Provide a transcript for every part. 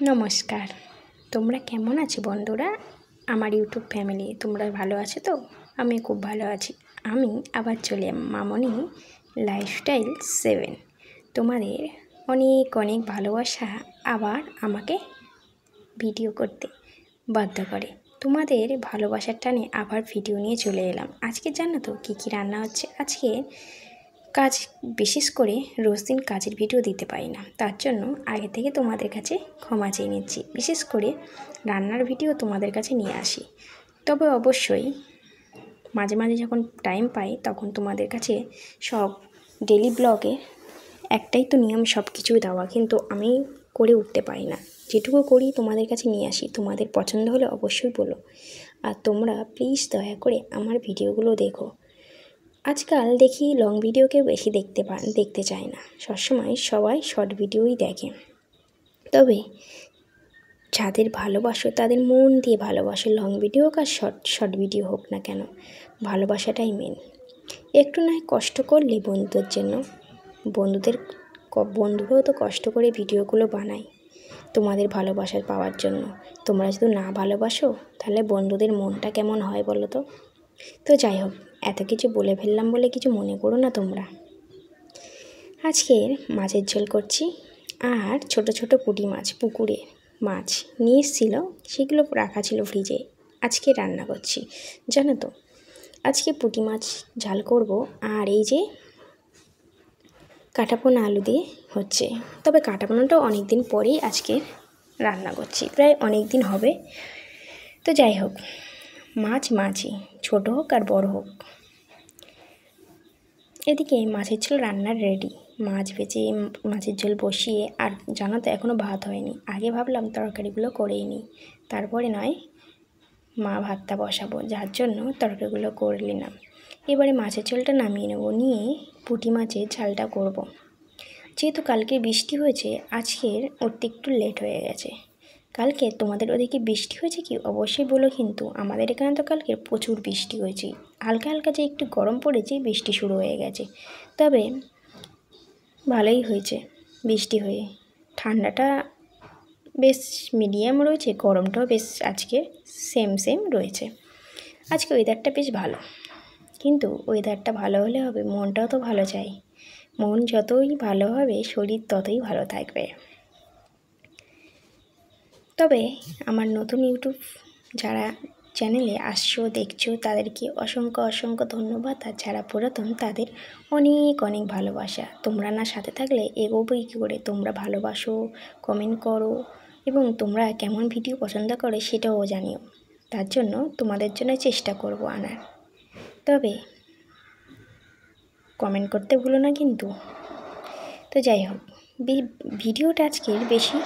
নমস্কার, তোমরা কেমন আছো বন্ধুরা? আমার ইউটিউব ফ্যামিলি তোমরা ভালো আছো তো? আমি খুব ভালো আছি। আমি আবার চলে মামনি লাইফস্টাইল 7। তোমাদের অনেক অনেক ভালোবাসা আবার আমাকে ভিডিও করতে বাধ্য করে। তোমাদের ভালোবাসার টানে আবার ভিডিও নিয়ে চলে এলাম। আজকে জানো তো কী কী রান্না হচ্ছে? আজকে কাজ বিশেষ করে রোজ দিন কাজের ভিডিও দিতে পারি না, তার জন্য আগে থেকে তোমাদের কাছে ক্ষমা চেয়ে নিচ্ছি। বিশেষ করে রান্নার ভিডিও তোমাদের কাছে নিয়ে আসি, তবে অবশ্যই মাঝে মাঝে যখন টাইম পাই তখন তোমাদের কাছে সব ডেলি ব্লগে একটাই তো নিয়ম সব কিছুই দেওয়া, কিন্তু আমি করে উঠতে পারি না। যেটুকু করি তোমাদের কাছে নিয়ে আসি, তোমাদের পছন্দ হলে অবশ্যই বলো। আর তোমরা প্লিজ দয়া করে আমার ভিডিওগুলো দেখো। আজকাল দেখি লং ভিডিও কেউ বেশি দেখতে চায় না, সবসময় সবাই শর্ট ভিডিওই দেখে। তবে যাদের ভালোবাসো তাদের মন দিয়ে ভালোবাসো, লং ভিডিও হোক আর শর্ট ভিডিও হোক না কেন, ভালোবাসাটাই মেন। একটু নয় কষ্ট করলে বন্ধুদের জন্য, বন্ধুরাও তো কষ্ট করে ভিডিওগুলো বানায় তোমাদের ভালোবাসা পাওয়ার জন্য। তোমরা যদি না ভালোবাসো তাহলে বন্ধুদের মনটা কেমন হয় বলো তো? তো যাই হোক, এত কিছু বলে ফেললাম বলে কিছু মনে করো না তোমরা। আজকের মাছের ঝোল করছি, আর ছোট ছোট পুঁটি মাছ পুকুরে মাছ নিয়ে এসেছিলো, সেগুলো রাখা ছিল ফ্রিজে। আজকে রান্না করছি জানো তো, আজকে পুঁটি মাছ ঝাল করব। আর এই যে কাটাপোনা আলু দিয়ে হচ্ছে, তবে কাটাপোনাটাও অনেক দিন পরেই আজকে রান্না করছি, প্রায় অনেক দিন হবে। তো যাই হোক, মাছই ছোট হোক আর বড় হোক। এদিকে মাছের ঝোল রান্নার রেডি, মাছ ভেজে মাছের ঝোল বসিয়ে। আর জানো তো এখনও ভাত হয়নি, আগে ভাবলাম তরকারিগুলো করেই নিই, তারপরে নয় মা ভাতটা বসাবো, যার জন্য তরকারিগুলো করে নিলাম। এবারে মাছের ঝোলটা নামিয়ে নেব, নিয়ে পুঁটি মাছের ঝালটা করব। যেহেতু কালকে বৃষ্টি হয়েছে, আজকের উঠতে একটু লেট হয়ে গেছে। কালকে তোমাদের ওদিকে বৃষ্টি হয়েছে কি অবশ্যই বলো, কিন্তু আমাদের এখানে তো কালকে প্রচুর বৃষ্টি হয়েছে। হালকা হালকা যে একটু গরম পড়েছে, বৃষ্টি শুরু হয়ে গেছে। তবে ভালোই হয়েছে বৃষ্টি হয়ে, ঠান্ডাটা বেশ মিডিয়াম রয়েছে, গরমটাও বেশ আজকে সেম রয়েছে। আজকে ওয়েদারটা বেশ ভালো, কিন্তু ওয়েদারটা ভালো হলে হবে, মনটাও তো ভালো চাই। মন যতই ভালো হবে শরীর ততই ভালো থাকবে। তবে আমার নতুন ইউটিউব যারা চ্যানেলে আসছো দেখছো তাদেরকে অসংখ্য ধন্যবাদ, আর যারা পুরাতন তাদের অনেক অনেক ভালোবাসা। তোমরা না সাথে থাকলে এগোবোই কী করে? তোমরা ভালোবাসো, কমেন্ট করো, এবং তোমরা কেমন ভিডিও পছন্দ করো সেটাও জানিও, তার জন্য তোমাদের জন্য চেষ্টা করব আনার। তবে কমেন্ট করতে ভুলো না কিন্তু। তো যাই হোক, ভিডিওটা আজকের বেশি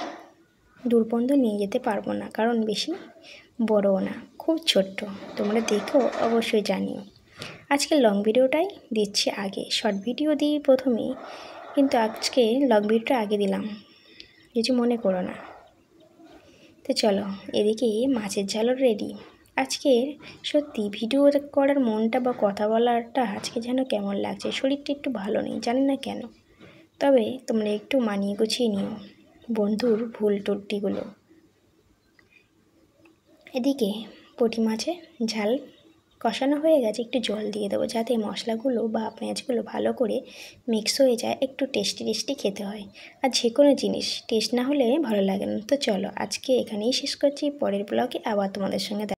দূর পর্যন্ত নিয়ে যেতে পারবো না, কারণ বেশি বড়ও না, খুব ছোট্ট। তোমরা দেখো অবশ্যই জানিও। আজকে লং ভিডিওটাই দিচ্ছি আগে, শর্ট ভিডিও দিই প্রথমে, কিন্তু আজকে লং ভিডিওটা আগে দিলাম, কিছু মনে করো না। তো চলো, এদিকে মাছের ঝালও রেডি। আজকে সত্যি ভিডিও করার মনটা বা কথা বলাটা আজকে যেন কেমন লাগছে, শরীরটা একটু ভালো নেই, জানি না কেন। তবে তোমরা একটু মানিয়ে গুছিয়ে নিও বন্ধুর ভুল ত্রুটিগুলো। এদিকে পুঁটি মাছে ঝাল কষানো হয়ে গেছে, একটু জল দিয়ে দেবো যাতে মশলাগুলো বা পেঁয়াজগুলো ভালো করে মিক্স হয়ে যায়, একটু টেস্টি খেতে হয়। আর যে কোনো জিনিস টেস্ট না হলে ভালো লাগে না। তো চলো আজকে এখানেই শেষ করছি, পরের ব্লগে আবার তোমাদের সঙ্গে